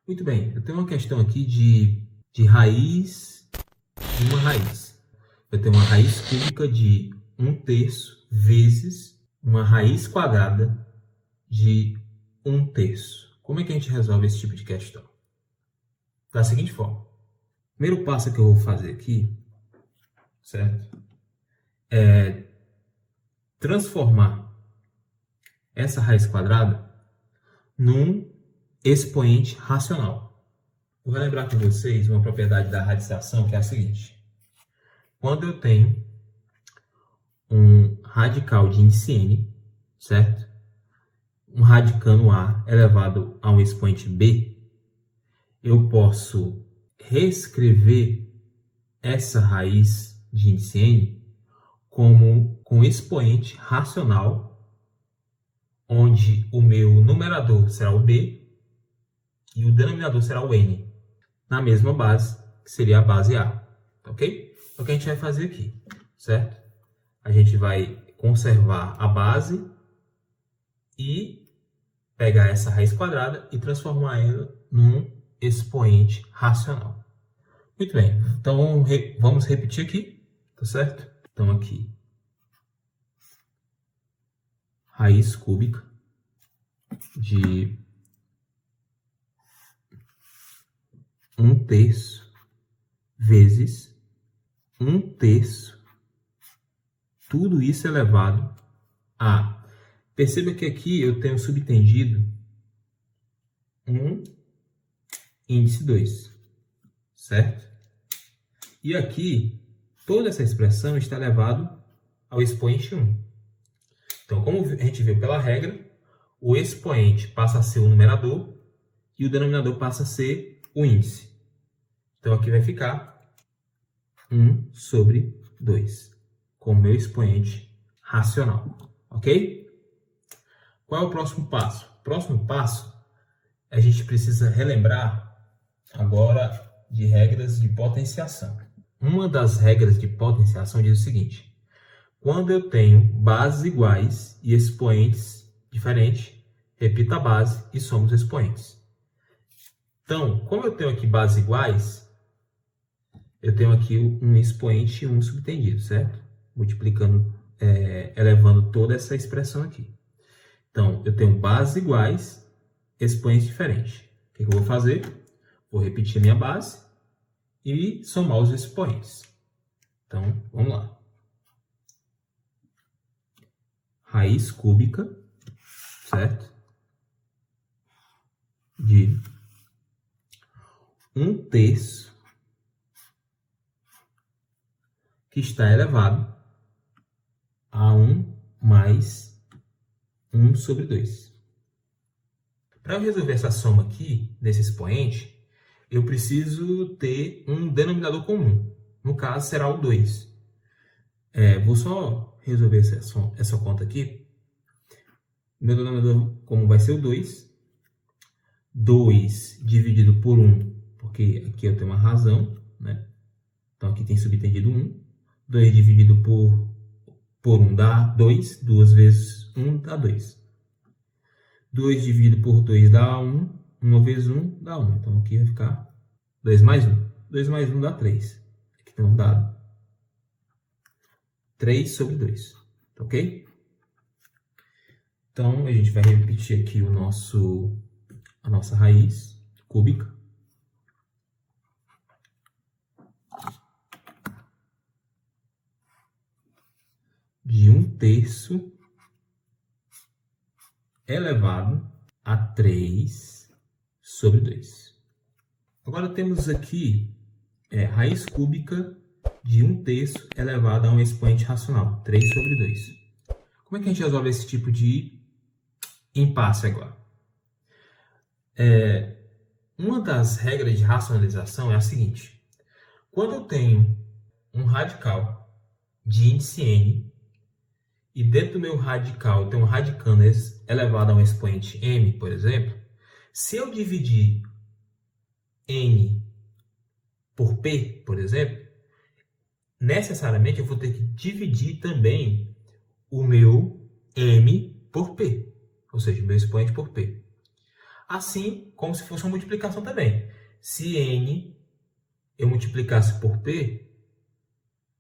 Muito bem, eu tenho uma questão aqui de raiz de uma raiz. Eu tenho uma raiz cúbica de 1/3 vezes uma raiz quadrada de 1/3. Como é que a gente resolve esse tipo de questão? Da seguinte forma. O primeiro passo que eu vou fazer aqui, certo? É transformar essa raiz quadrada num expoente racional. Vou relembrar com vocês uma propriedade da radicação que é a seguinte. Quando eu tenho um radical de índice n, certo? Um radicando A elevado a um expoente B, eu posso reescrever essa raiz de índice n como com expoente racional, onde o meu numerador será o B e o denominador será o n, na mesma base, que seria a base A, ok? É o que a gente vai fazer aqui, certo? A gente vai conservar a base e pegar essa raiz quadrada e transformar ela num expoente racional. Muito bem, então vamos repetir aqui, tá certo? Então aqui, raiz cúbica de 1/3 vezes 1/3, tudo isso elevado a... Perceba que aqui eu tenho subtendido um índice 2, certo? E aqui, toda essa expressão está elevado ao expoente 1. Então, como a gente viu pela regra, o expoente passa a ser o numerador e o denominador passa a ser o índice. Então, aqui vai ficar 1/2, como meu expoente racional. Ok? Qual é o próximo passo? O próximo passo, a gente precisa relembrar agora de regras de potenciação. Uma das regras de potenciação diz o seguinte: quando eu tenho bases iguais e expoentes diferentes, repita a base e soma os expoentes. Então, como eu tenho aqui bases iguais, eu tenho aqui um expoente e um subtendido, certo? Multiplicando, elevando toda essa expressão aqui. Então, eu tenho bases iguais, expoentes diferentes. O que eu vou fazer? Vou repetir a minha base e somar os expoentes. Então, vamos lá. Raiz cúbica, certo? De 1/3 que está elevado a 1 mais 1/2. Para eu resolver essa soma aqui, desse expoente, eu preciso ter um denominador comum. No caso, será o 2. Vou só resolver essa conta aqui. Meu denominador comum vai ser o 2. 2 dividido por 1, porque aqui eu tenho uma razão, né? Então, aqui tem subtendido 1. 2 dividido por 1 dá 2. 2 vezes 1 dá 2. 2 dividido por 2 dá 1. 1 vezes 1 dá 1. Então, aqui vai ficar 2 mais 1. 2 mais 1 dá 3. Aqui tem um dado 3/2. Ok? Então, a gente vai repetir aqui a nossa raiz cúbica. De 1/3 elevado a 3/2. Agora temos aqui raiz cúbica de 1/3 elevado a um expoente racional, 3/2. Como é que a gente resolve esse tipo de impasse agora? Uma das regras de racionalização é a seguinte: quando eu tenho um radical de índice n e dentro do meu radical eu tenho um radicando elevado a um expoente m, por exemplo, se eu dividir n por p, por exemplo, necessariamente eu vou ter que dividir também o meu m por p, ou seja, o meu expoente por p. Assim como se fosse uma multiplicação também. Se n eu multiplicasse por p,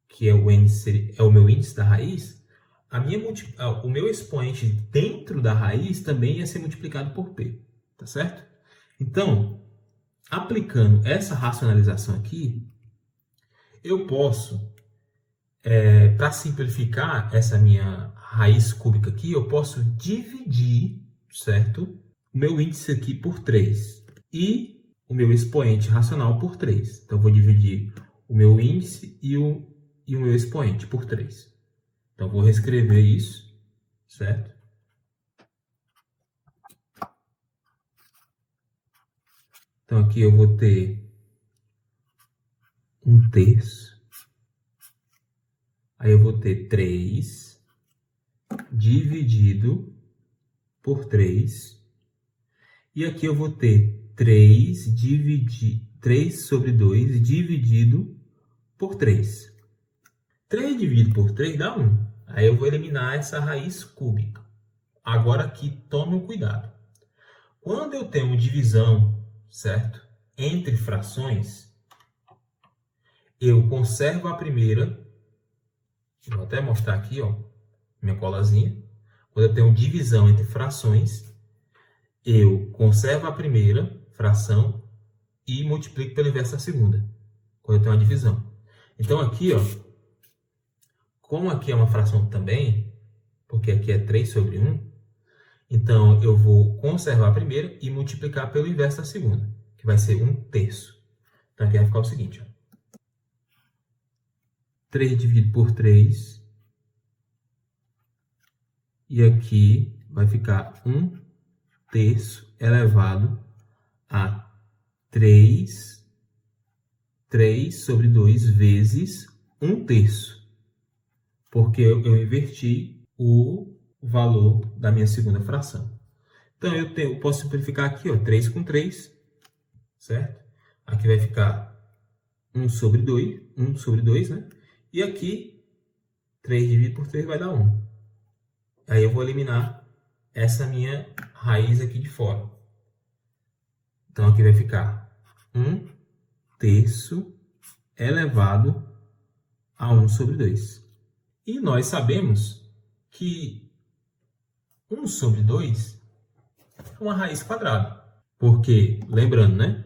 que é o meu índice da raiz, o meu expoente dentro da raiz também ia ser multiplicado por p, tá certo? Então, aplicando essa racionalização aqui, eu posso, para simplificar essa minha raiz cúbica aqui, eu posso dividir, certo? O meu índice aqui por 3 e o meu expoente racional por 3. Então, eu vou dividir o meu índice e o meu expoente por 3. Então, vou reescrever isso, certo? Então, aqui eu vou ter 1/3. Aí eu vou ter 3 dividido por 3. E aqui eu vou ter 3 sobre 2 dividido por 3. 3 dividido por 3 dá 1. Aí eu vou eliminar essa raiz cúbica. Agora aqui, tome um cuidado. Quando eu tenho divisão, certo? Entre frações, eu conservo a primeira. Vou até mostrar aqui, ó, minha colazinha. Quando eu tenho divisão entre frações, eu conservo a primeira fração e multiplico pelo inverso da segunda. Quando eu tenho uma divisão. Então aqui, ó, como aqui é uma fração também, porque aqui é 3 sobre 1, então eu vou conservar a primeira e multiplicar pelo inverso da segunda, que vai ser 1/3. Então aqui vai ficar o seguinte, ó. 3 dividido por 3. E aqui vai ficar 1/3 elevado a 3 sobre 2 vezes 1/3. Porque eu inverti o valor da minha segunda fração. Então, eu posso simplificar aqui, ó, 3 com 3, certo? Aqui vai ficar 1 sobre 2, né? E aqui, 3 dividido por 3 vai dar 1. Aí eu vou eliminar essa minha raiz aqui de fora. Então, aqui vai ficar 1/3 elevado a 1 sobre 2. E nós sabemos que 1 sobre 2 é uma raiz quadrada. Porque, lembrando, né?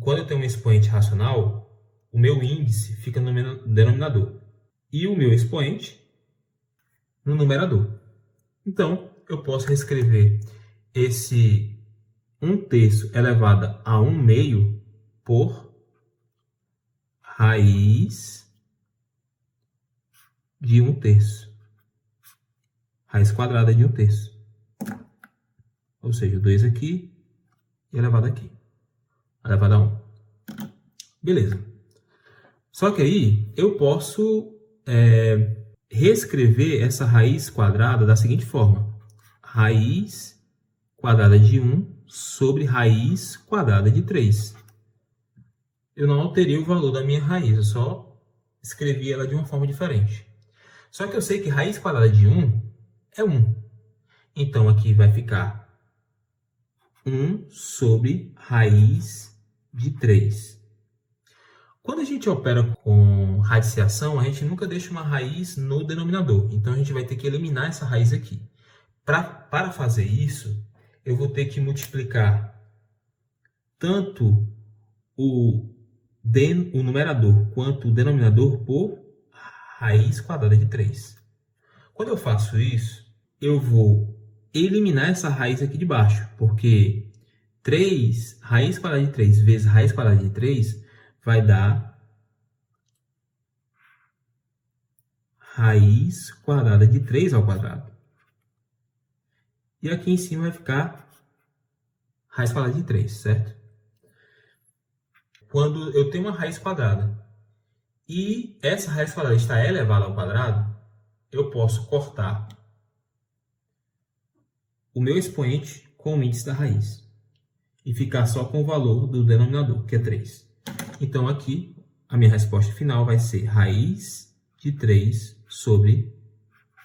Quando eu tenho um expoente racional, o meu índice fica no denominador. E o meu expoente no numerador. Então, eu posso reescrever esse 1/3 elevado a 1/2 por raiz de 1/3. Raiz quadrada de 1/3. Ou seja, 2 aqui e elevado aqui. Elevado a 1. Beleza. Só que aí eu posso reescrever essa raiz quadrada da seguinte forma. Raiz quadrada de 1 sobre raiz quadrada de 3. Eu não alterei o valor da minha raiz, eu só escrevi ela de uma forma diferente. Só que eu sei que raiz quadrada de 1 é 1. Então, aqui vai ficar 1 sobre raiz de 3. Quando a gente opera com radiciação, a gente nunca deixa uma raiz no denominador. Então, a gente vai ter que eliminar essa raiz aqui. Para fazer isso, eu vou ter que multiplicar tanto o numerador quanto o denominador por raiz quadrada de 3. Quando eu faço isso, eu vou eliminar essa raiz aqui de baixo, porque 3, raiz quadrada de 3 vezes raiz quadrada de 3 vai dar raiz quadrada de 3 ao quadrado. E aqui em cima vai ficar raiz quadrada de 3, certo? Quando eu tenho uma raiz quadrada e essa raiz quadrada está elevada ao quadrado, eu posso cortar o meu expoente com o índice da raiz e ficar só com o valor do denominador, que é 3. Então, aqui, a minha resposta final vai ser raiz de 3 sobre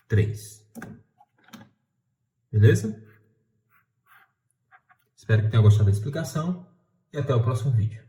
3. Beleza? Espero que tenha gostado da explicação e até o próximo vídeo.